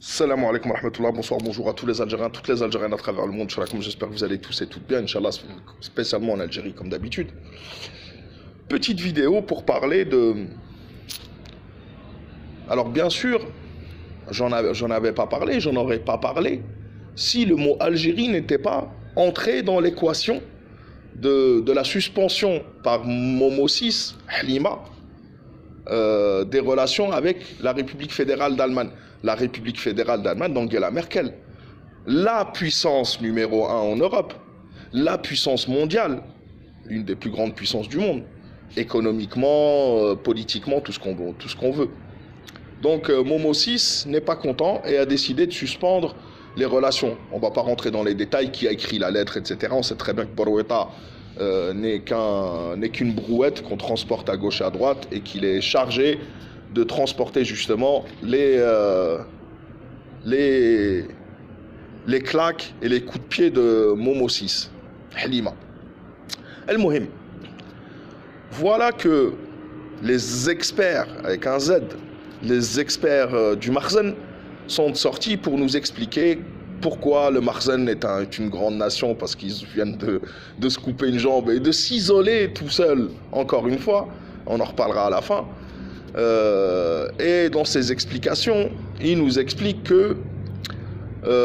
Salam alaikum wa rahmatullah, bonsoir, bonjour à tous les Algériens, toutes les Algériennes à travers le monde. Inch'Allah, comme j'espère que vous allez tous et toutes bien, Inch'Allah, spécialement en Algérie comme d'habitude. Petite vidéo pour parler de... Alors bien sûr, j'en avais pas parlé, j'en aurais pas parlé si le mot Algérie n'était pas entré dans l'équation de la suspension par Momo VI, Halima, des relations avec la République fédérale d'Allemagne. La République fédérale d'Allemagne d'Angela Merkel. La puissance numéro 1 en Europe, la puissance mondiale, l'une des plus grandes puissances du monde, économiquement, politiquement, tout ce qu'on veut. Donc Momo VI n'est pas content et a décidé de suspendre les relations. On ne va pas rentrer dans les détails, qui a écrit la lettre, etc. On sait très bien que Brouetta n'est qu'une brouette qu'on transporte à gauche et à droite et qu'il est chargé de transporter justement les claques et les coups de pied de Momo VI, Halima. El-Mohim. Voilà que les experts, avec un Z, les experts du Makhzen sont sortis pour nous expliquer pourquoi le Makhzen est une grande nation, parce qu'ils viennent de se couper une jambe et de s'isoler tout seul, encore une fois, on en reparlera à la fin. Et dans ses explications, il nous explique que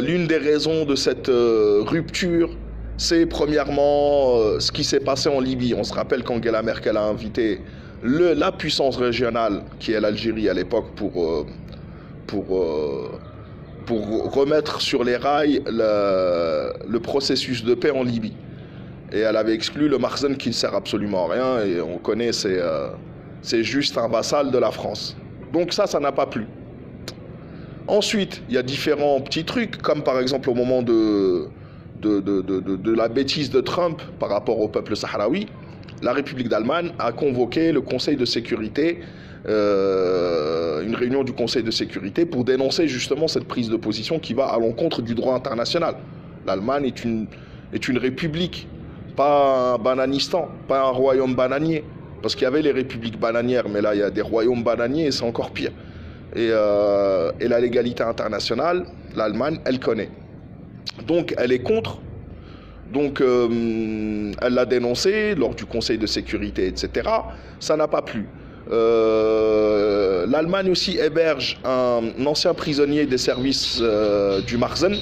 l'une des raisons de cette rupture, c'est premièrement ce qui s'est passé en Libye. On se rappelle qu'Angela Merkel a invité la puissance régionale, qui est l'Algérie à l'époque, pour remettre sur les rails le processus de paix en Libye. Et elle avait exclu le Makhzen qui ne sert absolument à rien, et on connaît c'est juste un vassal de la France. Donc ça n'a pas plu. Ensuite, il y a différents petits trucs, comme par exemple au moment de la bêtise de Trump par rapport au peuple sahraoui, la République d'Allemagne a convoqué le Conseil de sécurité, une réunion du Conseil de sécurité pour dénoncer justement cette prise de position qui va à l'encontre du droit international. L'Allemagne est une république, pas un bananistan, pas un royaume bananier. Parce qu'il y avait les républiques bananières, mais là, il y a des royaumes bananiers et c'est encore pire. Et la légalité internationale, l'Allemagne, elle connaît. Donc, elle est contre. Donc, elle l'a dénoncé lors du Conseil de sécurité, etc. Ça n'a pas plu. L'Allemagne aussi héberge un ancien prisonnier des services du Makhzen.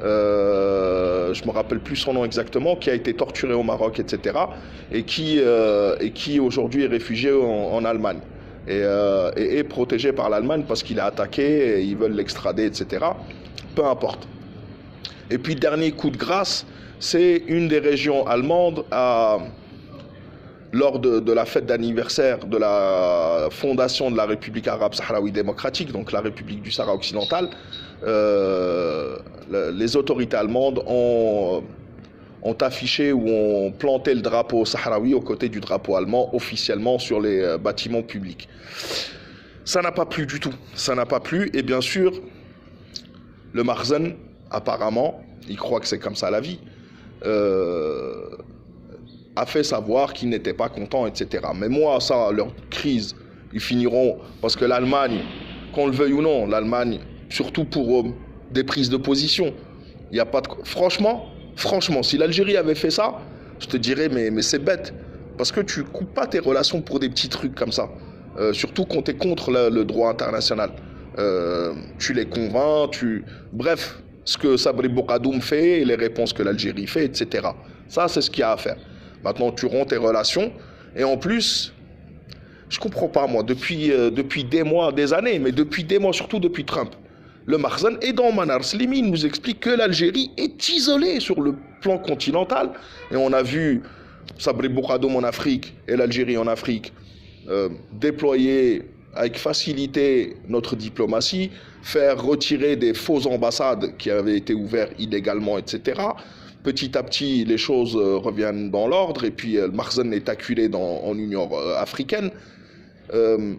Je me rappelle plus son nom exactement, qui a été torturé au Maroc, etc. et qui aujourd'hui est réfugié en Allemagne et est protégé par l'Allemagne parce qu'il est attaqué et ils veulent l'extrader, etc. Peu importe. Et puis dernier coup de grâce, c'est une des régions allemandes lors de la fête d'anniversaire de la fondation de la République arabe sahraoui démocratique, donc la République du Sahara occidental. Les autorités allemandes ont affiché ou ont planté le drapeau sahraoui aux côtés du drapeau allemand officiellement sur les bâtiments publics. Ça n'a pas plu du tout. Ça n'a pas plu. Et bien sûr, le Makhzen, apparemment, il croit que c'est comme ça la vie, a fait savoir qu'ils n'étaient pas contents, etc. Mais moi, ça, leur crise, ils finiront, parce que l'Allemagne, qu'on le veuille ou non, l'Allemagne, surtout pour des prises de position, il n'y a pas de... Franchement, si l'Algérie avait fait ça, je te dirais, mais c'est bête, parce que tu coupes pas tes relations pour des petits trucs comme ça, surtout quand tu es contre le droit international. Tu les convaincs, bref, ce que Sabri Bourgadoum fait, et les réponses que l'Algérie fait, etc. Ça, c'est ce qu'il y a à faire. Maintenant, tu romps tes relations. Et en plus, je ne comprends pas, moi, depuis des mois, des années, mais depuis des mois, surtout depuis Trump, le Makhzen et dans Manar Slimi nous explique que l'Algérie est isolée sur le plan continental. Et on a vu Sabri Bourgadoum en Afrique et l'Algérie en Afrique déployer avec facilité notre diplomatie, faire retirer des fausses ambassades qui avaient été ouvertes illégalement, etc. Petit à petit, les choses reviennent dans l'ordre et puis le Makhzen est acculé en Union africaine. Le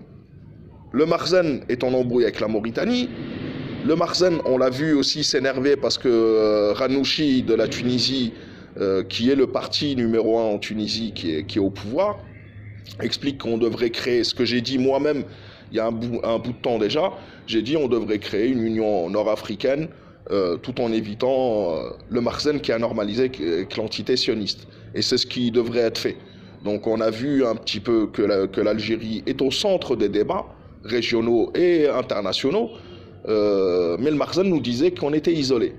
Makhzen est en embrouille avec la Mauritanie. Le Makhzen, on l'a vu aussi s'énerver parce que Ranouchi de la Tunisie, qui est le parti numéro 1 en Tunisie, qui est au pouvoir, explique qu'on devrait créer, ce que j'ai dit moi-même il y a un bout de temps déjà, j'ai dit on devrait créer une union nord-africaine tout en évitant le Makhzen qui a normalisé avec l'entité sioniste. Et c'est ce qui devrait être fait. Donc on a vu un petit peu que l'Algérie est au centre des débats régionaux et internationaux, mais le Makhzen nous disait qu'on était isolés.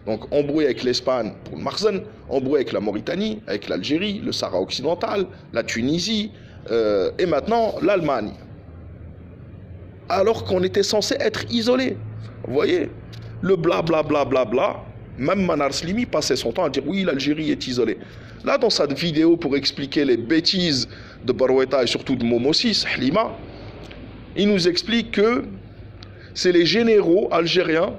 Donc embrouillé avec l'Espagne pour le Makhzen, embrouillé avec la Mauritanie, avec l'Algérie, le Sahara occidental, la Tunisie, et maintenant l'Allemagne. Alors qu'on était censé être isolés. Vous voyez, le blablabla, bla, bla, bla, même Manar Slimi passait son temps à dire oui, l'Algérie est isolée. Là, dans cette vidéo, pour expliquer les bêtises de Baroueta et surtout de Momossi, Halima, il nous explique que c'est les généraux algériens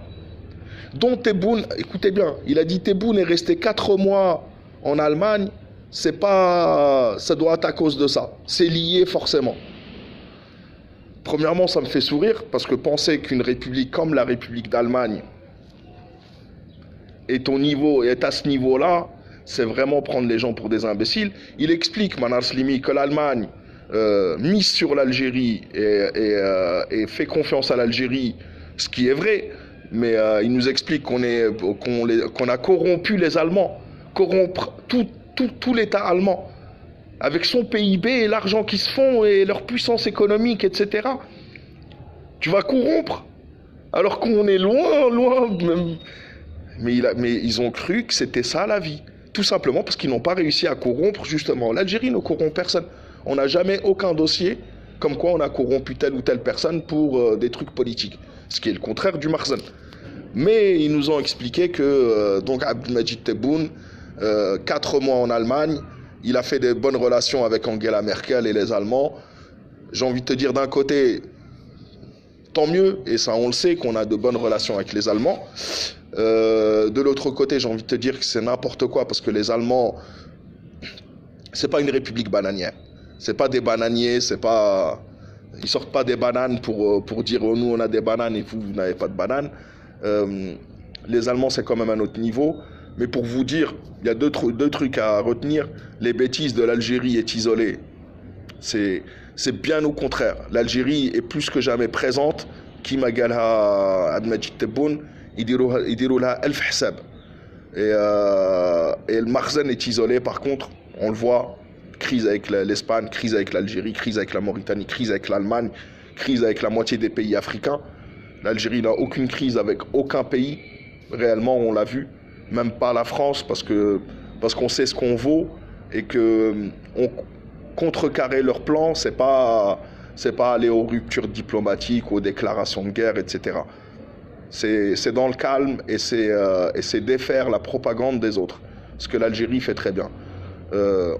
dont Tebboune, écoutez bien, il a dit Tebboune est resté 4 mois en Allemagne, c'est pas, ça doit être à cause de ça. C'est lié forcément. Premièrement, ça me fait sourire parce que penser qu'une république comme la République d'Allemagne est à ce niveau-là, c'est vraiment prendre les gens pour des imbéciles. Il explique, Manar Slimi, que l'Allemagne mise sur l'Algérie et fait confiance à l'Algérie, ce qui est vrai, mais il nous explique qu'on a corrompu les Allemands, corrompre tout l'État allemand, avec son PIB et l'argent qu'ils se font et leur puissance économique, etc. Tu vas corrompre, alors qu'on est loin. Mais ils ont cru que c'était ça la vie. Tout simplement parce qu'ils n'ont pas réussi à corrompre, justement. L'Algérie ne corrompt personne. On n'a jamais aucun dossier comme quoi on a corrompu telle ou telle personne pour des trucs politiques. Ce qui est le contraire du Makhzen. Mais ils nous ont expliqué que donc Abdelmajid Tebboune, 4 mois en Allemagne, il a fait des bonnes relations avec Angela Merkel et les Allemands. J'ai envie de te dire d'un côté, tant mieux, et ça on le sait qu'on a de bonnes relations avec les Allemands. De l'autre côté, j'ai envie de te dire que c'est n'importe quoi parce que les Allemands, c'est pas une république bananière. C'est pas des bananiers, ils sortent pas des bananes pour dire oh, nous on a des bananes et vous n'avez pas de bananes. Les Allemands c'est quand même un autre niveau. Mais pour vous dire, il y a deux trucs à retenir. Les bêtises de l'Algérie est isolée. C'est bien au contraire. L'Algérie est plus que jamais présente. Qui magalha Abdelmajid Tebboune, يديروا لها 1000 حساب. Et le Makhzen est isolé par contre, on le voit, crise avec l'Espagne, crise avec l'Algérie, crise avec la Mauritanie, crise avec l'Allemagne, crise avec la moitié des pays africains. L'Algérie n'a aucune crise avec aucun pays, réellement on l'a vu, même pas la France parce qu'on sait ce qu'on vaut et que contrecarrer leur plan, c'est pas aller aux ruptures diplomatiques, aux déclarations de guerre, etc. C'est dans le calme et c'est défaire la propagande des autres. Ce que l'Algérie fait très bien.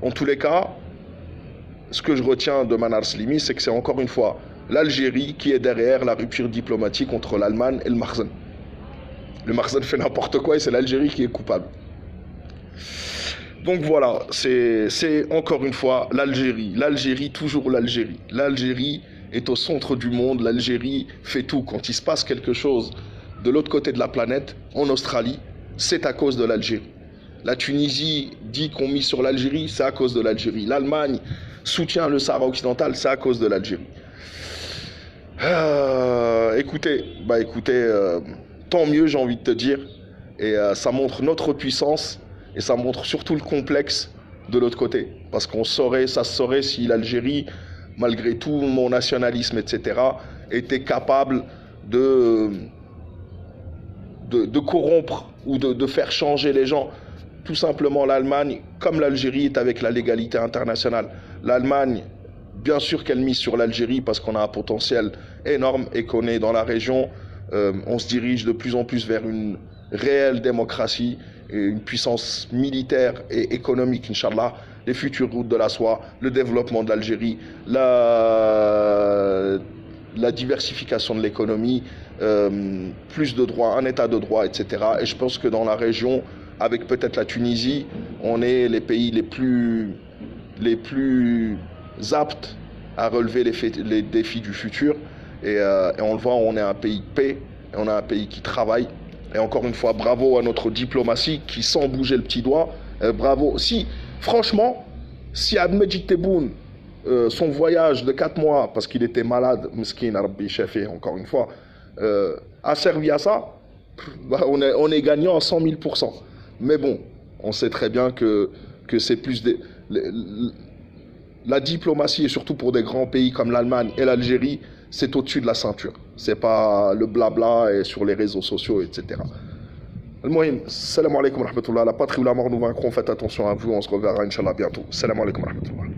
En tous les cas, ce que je retiens de Manar Slimi, c'est que c'est encore une fois l'Algérie qui est derrière la rupture diplomatique entre l'Allemagne et le Makhzen. Le Makhzen fait n'importe quoi et c'est l'Algérie qui est coupable. Donc voilà, c'est encore une fois l'Algérie, toujours l'Algérie. L'Algérie est au centre du monde, l'Algérie fait tout. Quand il se passe quelque chose de l'autre côté de la planète, en Australie, c'est à cause de l'Algérie. La Tunisie dit qu'on mise sur l'Algérie, c'est à cause de l'Algérie. L'Allemagne soutient le Sahara occidental, c'est à cause de l'Algérie. Écoutez, tant mieux j'ai envie de te dire. Et ça montre notre puissance et ça montre surtout le complexe de l'autre côté. Parce ça se saurait si l'Algérie, malgré tout mon nationalisme, etc., était capable de corrompre ou de faire changer les gens. Tout simplement, l'Allemagne, comme l'Algérie, est avec la légalité internationale. L'Allemagne, bien sûr qu'elle mise sur l'Algérie parce qu'on a un potentiel énorme et qu'on est dans la région, on se dirige de plus en plus vers une réelle démocratie et une puissance militaire et économique, Inch'Allah, les futures routes de la soie, le développement de l'Algérie, la diversification de l'économie, plus de droits, un état de droit, etc. Et je pense que dans la région, avec peut-être la Tunisie, on est les pays les plus aptes à relever les défis du futur. Et on le voit, on est un pays de paix, et on est un pays qui travaille. Et encore une fois, bravo à notre diplomatie qui, sans bouger le petit doigt, bravo. Franchement, si Abdelmajid Tebboune son voyage de 4 mois, parce qu'il était malade, Meskin, Rabbi Shafi, encore une fois, a servi à ça, on est gagnant à 100 000%. Mais bon, on sait très bien que c'est plus la diplomatie, et surtout pour des grands pays comme l'Allemagne et l'Algérie, c'est au-dessus de la ceinture. C'est pas le blabla et sur les réseaux sociaux, etc. Al-Muhim, salam alaikum wa rahmatullah. La patrie ou la mort nous vaincront. Faites attention à vous. On se reverra, Inch'Allah, bientôt. Salam alaikum wa rahmatullah.